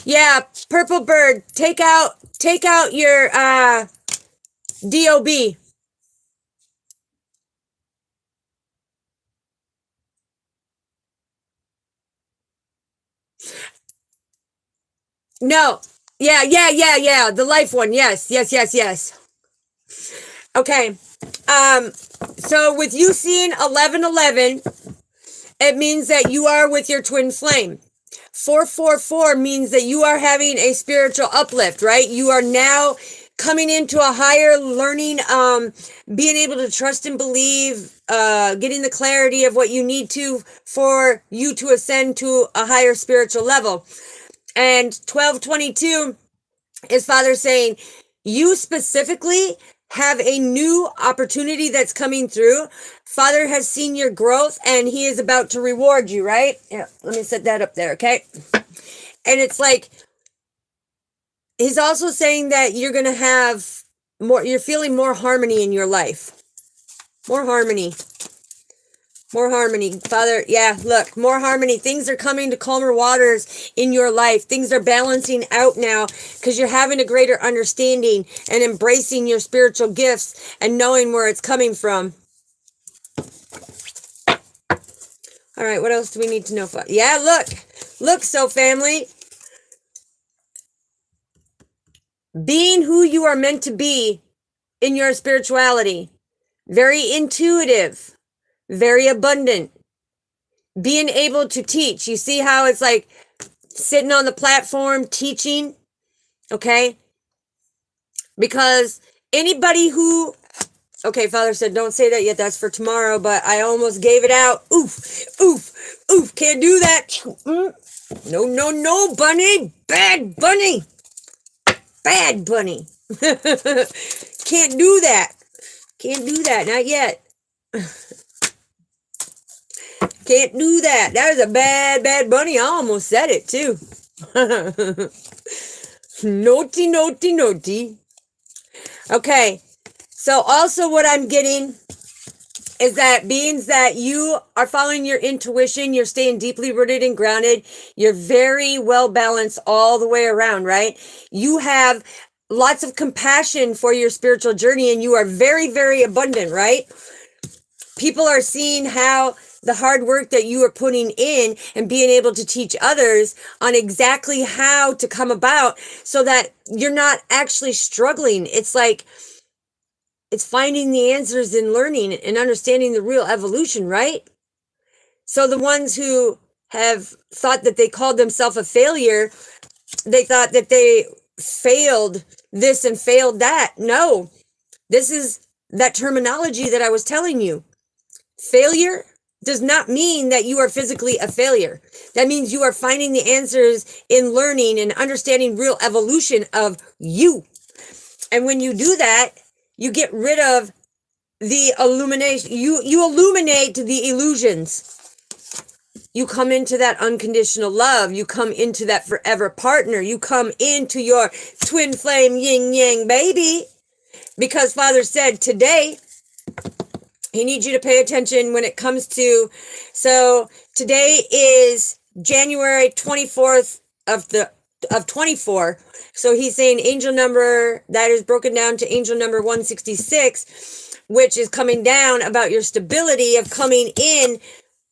Yeah, Purple Bird, take out your DOB. No. Yeah. The life one. Yes. Okay. So with you seeing 1111, it means that you are with your twin flame. 444 means that you are having a spiritual uplift, right? You are now coming into a higher learning, being able to trust and believe, getting the clarity of what you need to for you to ascend to a higher spiritual level. And 1222 is Father saying, you specifically have a new opportunity that's coming through. Father has seen your growth and he is about to reward you, right? Yeah, let me set that up there, okay? And it's like, he's also saying that you're going to have more, you're feeling more harmony in your life. More harmony. More harmony, Father. Yeah, look, more harmony. Things are coming to calmer waters in your life. Things are balancing out now because you're having a greater understanding and embracing your spiritual gifts and knowing where it's coming from. All right, what else do we need to know? Yeah, look, so family, being who you are meant to be in your spirituality, very intuitive, very abundant, being able to teach. You see how it's like sitting on the platform teaching, okay? Because anybody who, okay, Father said, don't say that yet, that's for tomorrow, but I almost gave it out. Oof, oof, oof, can't do that. No, no, no, bunny, bad bunny, bad bunny. Can't do that. Can't do that, not yet. Can't do that. That was a bad, bad bunny. I almost said it too. Naughty, naughty, naughty. Okay, so also what I'm getting is that beings that you are following your intuition, you're staying deeply rooted and grounded, you're very well balanced all the way around, right? You have lots of compassion for your spiritual journey and you are very, very abundant, right? People are seeing how the hard work that you are putting in and being able to teach others on exactly how to come about so that you're not actually struggling. It's like, it's finding the answers in learning and understanding the real evolution, right? So the ones who have thought that they called themselves a failure, they thought that they failed this and failed that. No, this is that terminology that I was telling you. Failure does not mean that you are physically a failure. That means you are finding the answers in learning and understanding real evolution of you. And when you do that, you get rid of the illumination. You illuminate the illusions. You come into that unconditional love. You come into that forever partner. You come into your twin flame yin yang baby. Because Father said today, he needs you to pay attention when it comes to, so today is January 24th of 24. So he's saying angel number that is broken down to angel number 166, which is coming down about your stability of coming in,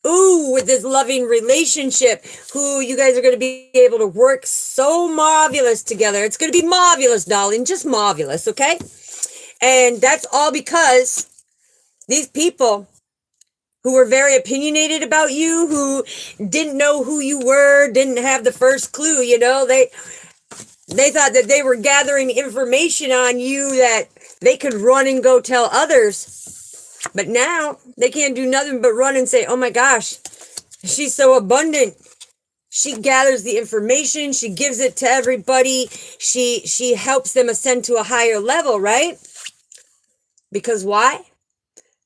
with this loving relationship, who you guys are going to be able to work so marvelous together. It's going to be marvelous, darling, just marvelous, okay? And that's all because these people who were very opinionated about you, who didn't know who you were, didn't have the first clue, you know, they thought that they were gathering information on you that they could run and go tell others. But now they can't do nothing but run and say, oh my gosh, she's so abundant. She gathers the information. She gives it to everybody. She helps them ascend to a higher level, right? Because why?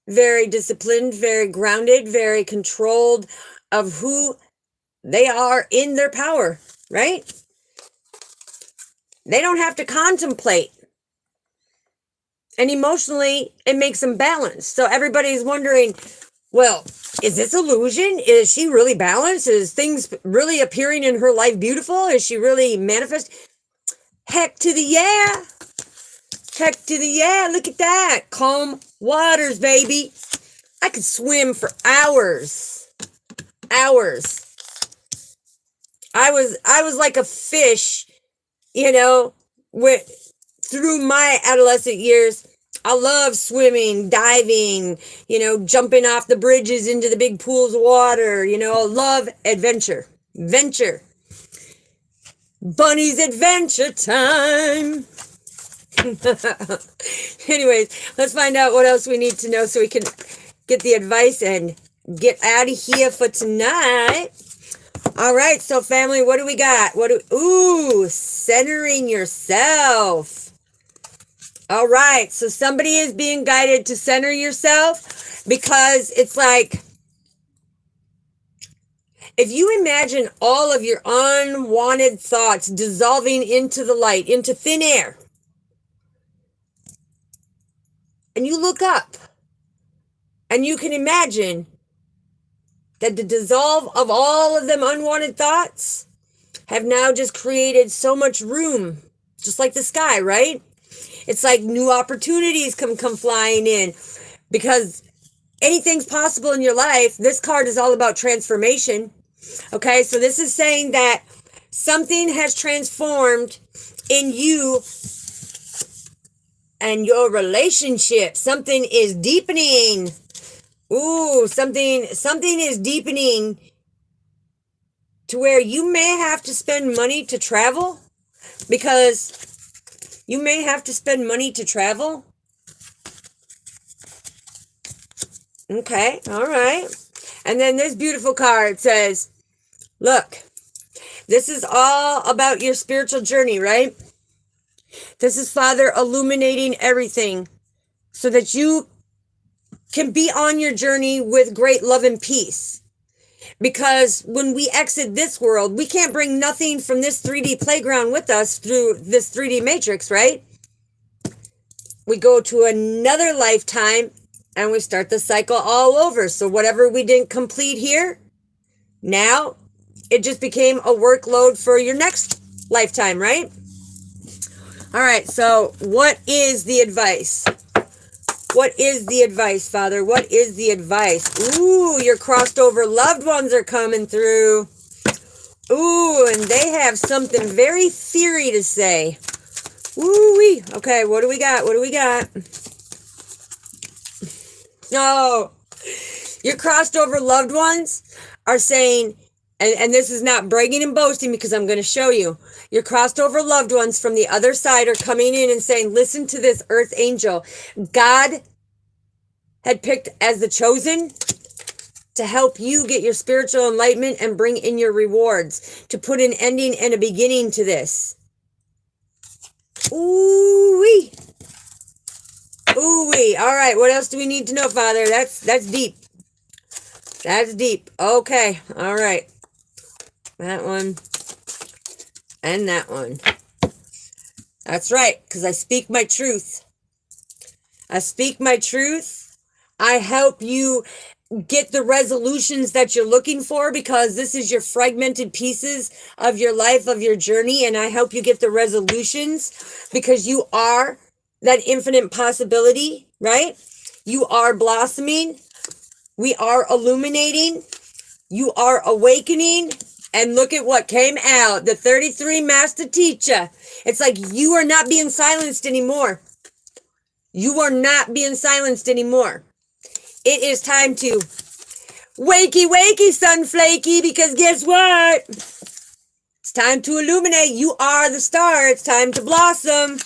Very disciplined, very grounded, very controlled of who they are in their power, right? They don't have to contemplate. And emotionally, it makes them balanced. So everybody's wondering, well, is this illusion? Is she really balanced? Is things really appearing in her life beautiful? Is she really manifest? Heck to the yeah. Heck to the yeah. Look at that. Calm waters, baby. I could swim for hours. Hours. I was like a fish, you know, through my adolescent years. I love swimming, diving, you know, jumping off the bridges into the big pools of water, you know, love adventure. Venture. Bunny's adventure time. Anyways, let's find out what else we need to know so we can get the advice and get out of here for tonight. All right, so family, what do we got? Centering yourself. All right, so somebody is being guided to center yourself because it's like, if you imagine all of your unwanted thoughts dissolving into the light, into thin air, and you look up and you can imagine that the dissolve of all of them unwanted thoughts have now just created so much room, just like the sky, right? It's like new opportunities come flying in because anything's possible in your life. This card is all about transformation. Okay, so this is saying that something has transformed in you and your relationship. Something is deepening. Ooh, something is deepening to where you may have to spend money to travel, because you may have to spend money to travel. Okay, all right. And then this beautiful card says, look, this is all about your spiritual journey, right? This is Father illuminating everything so that you can be on your journey with great love and peace. Because when we exit this world, we can't bring nothing from this 3D playground with us through this 3D matrix, right? We go to another lifetime and we start the cycle all over. So whatever we didn't complete here, now it just became a workload for your next lifetime, right? All right, so what is the advice? What is the advice, Father? What is the advice? Ooh, your crossed over loved ones are coming through. Ooh, and they have something very fiery to say. Ooh-wee. Okay, what do we got? What do we got? No, your crossed over loved ones are saying, and this is not bragging and boasting because I'm going to show you. Your crossed over loved ones from the other side are coming in and saying, listen to this, earth angel. God had picked as the chosen to help you get your spiritual enlightenment and bring in your rewards, to put an ending and a beginning to this. Ooh-wee. Ooh-wee. All right, what else do we need to know, Father? That's deep. That's deep. Okay, all right. That one and that one. That's right, because I speak my truth. I speak my truth. I help you get the resolutions that you're looking for, because this is your fragmented pieces of your life, of your journey, and I help you get the resolutions because you are that infinite possibility, right? You are blossoming. We are illuminating. You are awakening. And look at what came out. The 33 Master Teacher. It's like you are not being silenced anymore. You are not being silenced anymore. It is time to wakey, wakey, sunflakey, because guess what? It's time to illuminate. You are the star. It's time to blossom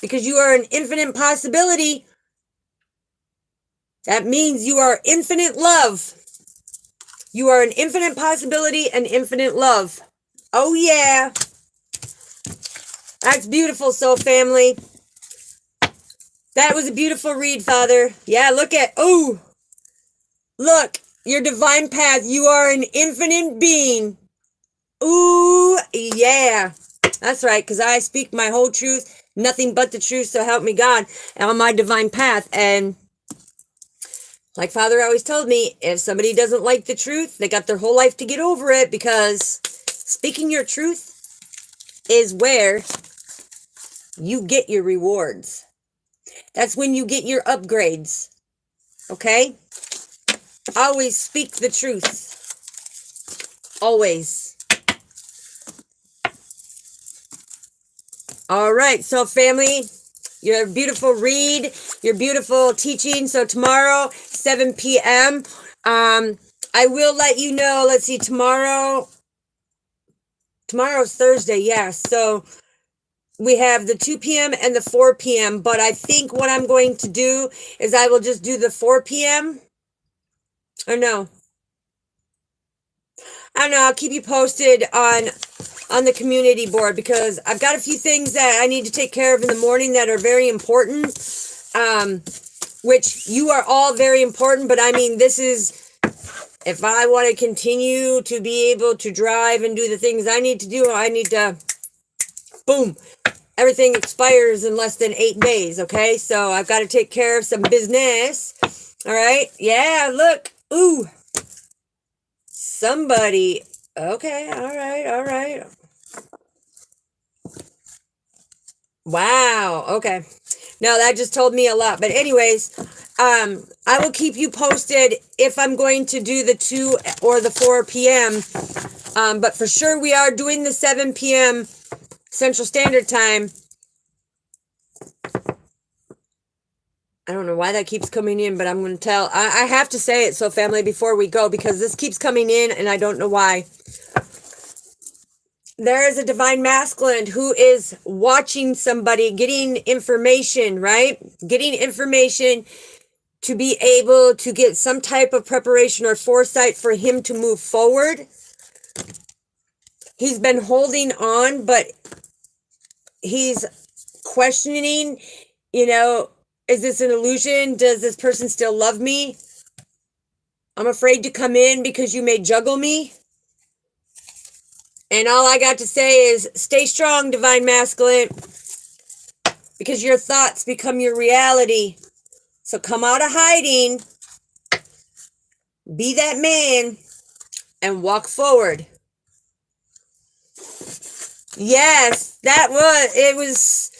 because you are an infinite possibility. That means you are infinite love. You are an infinite possibility and infinite love. Oh, yeah. That's beautiful, soul family. That was a beautiful read, Father. Yeah, look at, oh, look, your divine path. You are an infinite being. Ooh, yeah. That's right, because I speak my whole truth, nothing but the truth, so help me God, on my divine path. And like Father always told me, if somebody doesn't like the truth, they got their whole life to get over it, because speaking your truth is where you get your rewards. That's when you get your upgrades. Okay? Always speak the truth. Always. All right, so family, your beautiful read, your beautiful teaching. So tomorrow, 7 p.m. I will let you know. Let's see, tomorrow's Thursday, yes. So we have the 2 p.m. and the 4 p.m. But I think what I'm going to do is I will just do the 4 p.m. Or no. I don't know. I'll keep you posted on the community board, because I've got a few things that I need to take care of in the morning that are very important, which you are all very important. But I mean, this is, if I want to continue to be able to drive and do the things I need to do, I need to, boom, everything expires in less than 8 days. Okay. So I've got to take care of some business. All right. Yeah. Look. Ooh. Somebody. Okay. All right. All right. Wow. Okay. Now that just told me a lot. But anyways, I will keep you posted if I'm going to do the 2 or the 4 p.m. But for sure we are doing the 7 p.m. Central Standard Time. I don't know why that keeps coming in, but I'm going to tell. I have to say it, so family, before we go, because this keeps coming in, and I don't know why. There is a divine masculine who is watching somebody, getting information, right? Getting information to be able to get some type of preparation or foresight for him to move forward. He's been holding on, but he's questioning, is this an illusion? Does this person still love me? I'm afraid to come in because you may juggle me. And all I got to say is stay strong, divine masculine, because your thoughts become your reality. So come out of hiding, be that man, and walk forward. Yes, it was,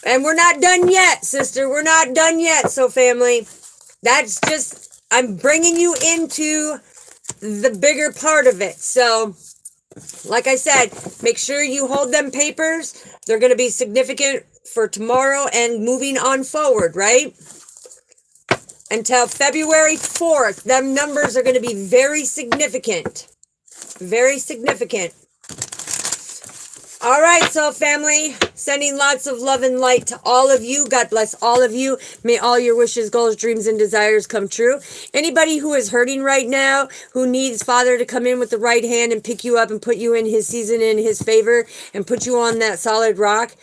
and we're not done yet, sister. We're not done yet. So family, that's just, I'm bringing you into the bigger part of it. So like I said, make sure you hold them papers. They're going to be significant for tomorrow and moving on forward, right? Until February 4th, them numbers are going to be very significant. Very significant. All right, so family, sending lots of love and light to all of you. God bless all of you. May all your wishes, goals, dreams, and desires come true. Anybody who is hurting right now, who needs Father to come in with the right hand and pick you up and put you in his season, in his favor, and put you on that solid rock,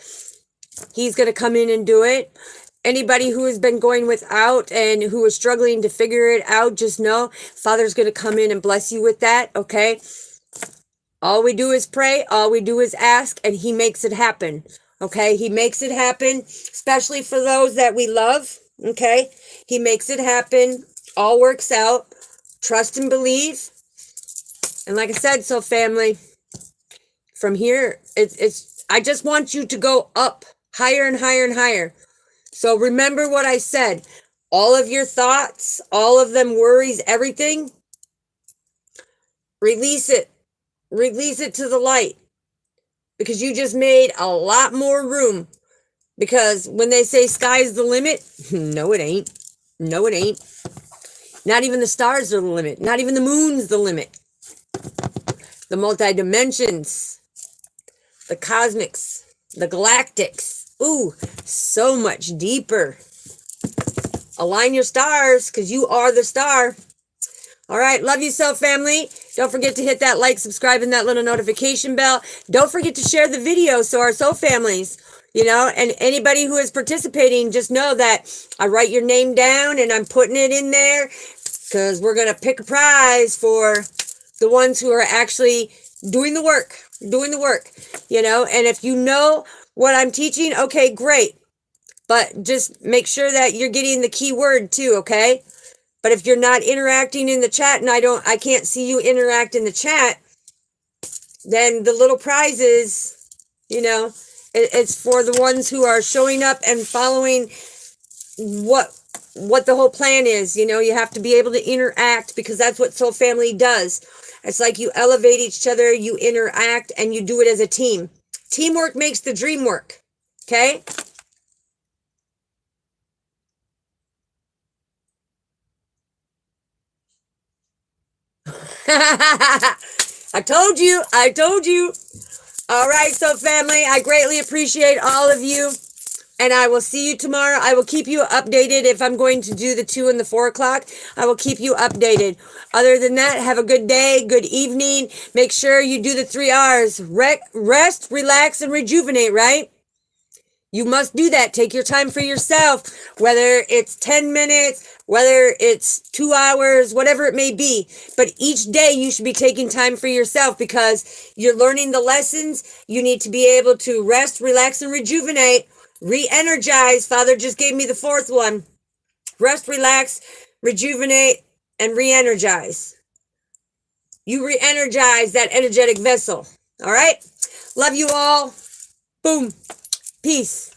he's going to come in and do it. Anybody who has been going without and who is struggling to figure it out, just know Father's going to come in and bless you with that, okay? All we do is pray, all we do is ask, and he makes it happen, okay? He makes it happen, especially for those that we love, okay? He makes it happen, all works out, trust and believe. And like I said, so family, from here, I just want you to go up, higher and higher and higher. So remember what I said, all of your thoughts, all of them worries, everything, release it. Release it to the light, because you just made a lot more room. Because when they say sky's the limit, no it ain't. No it ain't. Not even the stars are the limit. Not even the moon's the limit. The multi-dimensions, the cosmics, the galactics. Ooh, so much deeper. Align your stars, because you are the star. All right, love you so, family. Don't forget to hit that like, subscribe, and that little notification bell. Don't forget to share the video so our soul families, and anybody who is participating, just know that I write your name down and I'm putting it in there, because we're going to pick a prize for the ones who are actually doing the work, and if you know what I'm teaching, okay, great. But just make sure that you're getting the key word too, okay? But if you're not interacting in the chat and I can't see you interact in the chat, then the little prizes, it's for the ones who are showing up and following what the whole plan is. You have to be able to interact, because that's what Soul Family does. It's like you elevate each other, you interact, and you do it as a team. Teamwork makes the dream work. Okay? I told you. All right, so family, I greatly appreciate all of you, and I will see you tomorrow. I will keep you updated if I'm going to do the 2 and the 4 o'clock. I will keep you updated. Other than that, have a good day, good evening. Make sure you do the 3 R's. Rest, relax, and rejuvenate, right? You must do that. Take your time for yourself, whether it's 10 minutes, whether it's 2 hours, whatever it may be. But each day you should be taking time for yourself, because you're learning the lessons. You need to be able to rest, relax, and rejuvenate. Re-energize. Father just gave me the 4th one. Rest, relax, rejuvenate, and re-energize. You re-energize that energetic vessel. All right? Love you all. Boom. Peace.